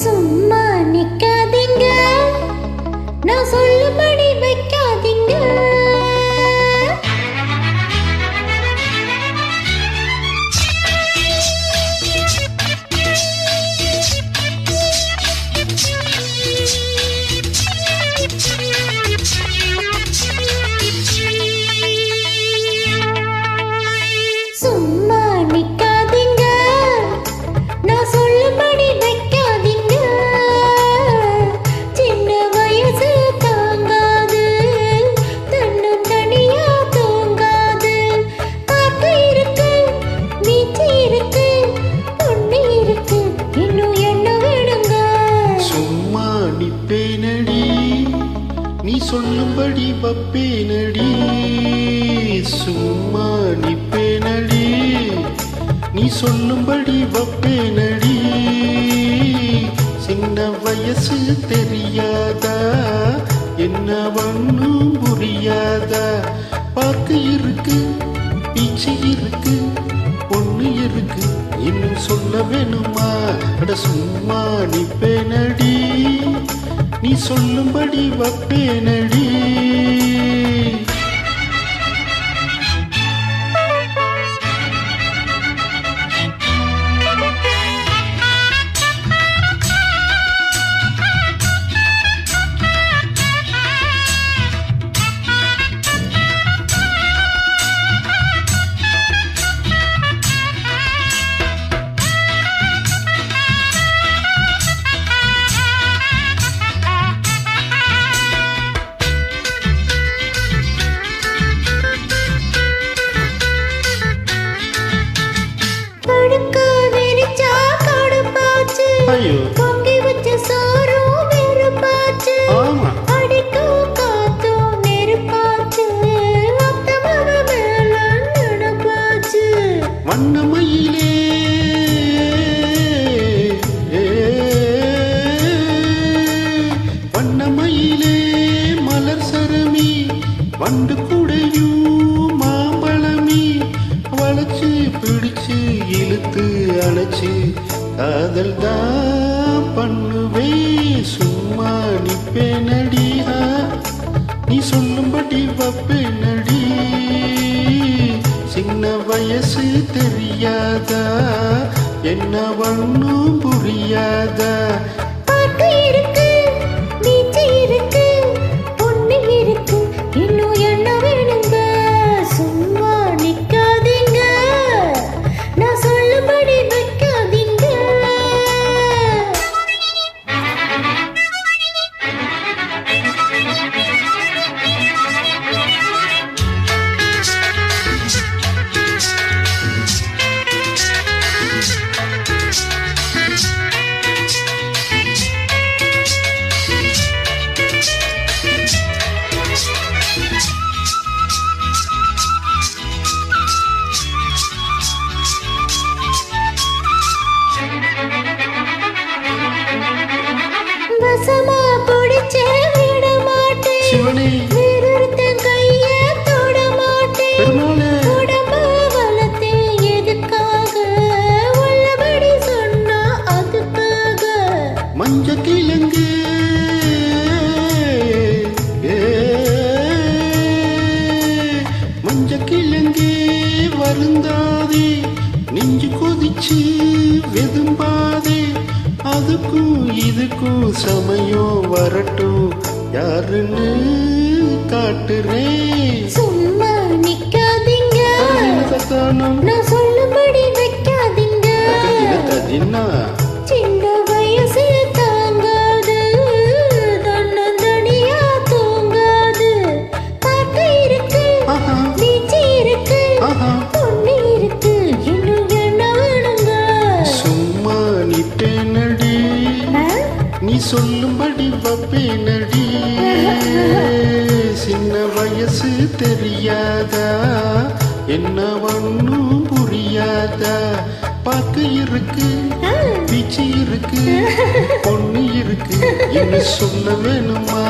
சும்மா நிக்காதீங்க, நான் சொல்லும்படி வைக்காதீங்க. சும்மா நிக்காதீங்க, நான் சொல்லும்படி வைக்காதீங்க. சின்ன வயசு தாங்காது, தன்னந்தனியா தூங்காது. காத்து இருக்கு, வீச்சு இருக்கு, பொண்ணு இருக்கு, இன்னும் என்ன வேணுங்க? சும்மா நிப்பேனடி, நீ சொல்லும்படி வப்பேனடி. சும்மா நிப்பேனடி, நீ சொல்லும்படி வப்பேனடி. சின்ன வயசு தெரியாதா, என்ன ஒண்ணும் புரியாதா? பார்த்து இருக்கு, பீச்சு இருக்கு, பொண்ணு இருக்கு, இன்னும் சொல்ல வேணுமா? அட சும்மா நிப்பேனடி, நீ சொல்லும்படி வப்பேனடி. ஐயோ, பொங்கி வச்ச சோறும் வெறுப்பாச்சு, ஆமா, அடிக்கும் காத்தும் நெருப்பாச்சு, அத்தமவ மேல நடப்பாச்சு. வண்ணமயிலே வண்ணமயிலே மலர் சரமி, வண்டு கூடையும் மாம்பழமி, வளைச்சு பிடிச்சு இழுத்து அணைச்சு காதல் தான் பண்ணுவே. சும்மா நிப்பேனடி, நீ சொல்லும்படி வப்பேனடி. சின்ன வயசு தெரியாதா, என்ன ஒண்ணும் புரியாதா? பாட்டு இருக்கு, வீச்சு இருக்கு, பொண்ணு இருக்கு, இன்னும் என்ன வேணுங்க? சும்மா நிக்காதீங்க, நான் சொல்லும்படி வைக்காதீங்க. வசமா பிடிச்சே விட மாட்டேன், சிவனே, வேறொருத்தன் கைய தொட மாட்டேன். பெருமாளே, உடம்ப வளர்த்தே எதுக்காக? உள்ளபடி சொன்னா அதுக்காக. மஞ்ச கிழங்கு மஞ்ச கிழங்கு வருந்தாதே, நெஞ்சு கொதிச்சு வெதும்பாதே. அதுக்கும் இதுக்கும் சமயம் வரட்டும், யாருன்னு காட்டுறேன். சும்மா நிக்காதீங்க, தானம் நான் சொல்லும்படி வைக்காதீங்க. ததினா சின்ன வயசு தாங்காது, தன்னந்தனியா தூங்காது. காத்து இருக்கு, ஆஹா, வீச்சு இருக்கு, ஆஹா. பொண்ணு இருக்கு, இன்னும் என்ன வேணுங்க? சும்மா நிப்பேனடி, நீ சொல்லும்படி வப்பேனடி. சின்ன வயசு தெரியாதா, என்ன ஒண்ணும் புரியாதா? பார்க்க இருக்கு, பீச்சு இருக்கு, பொண்ணு இருக்கு, என்ன சொல்ல வேணுமா?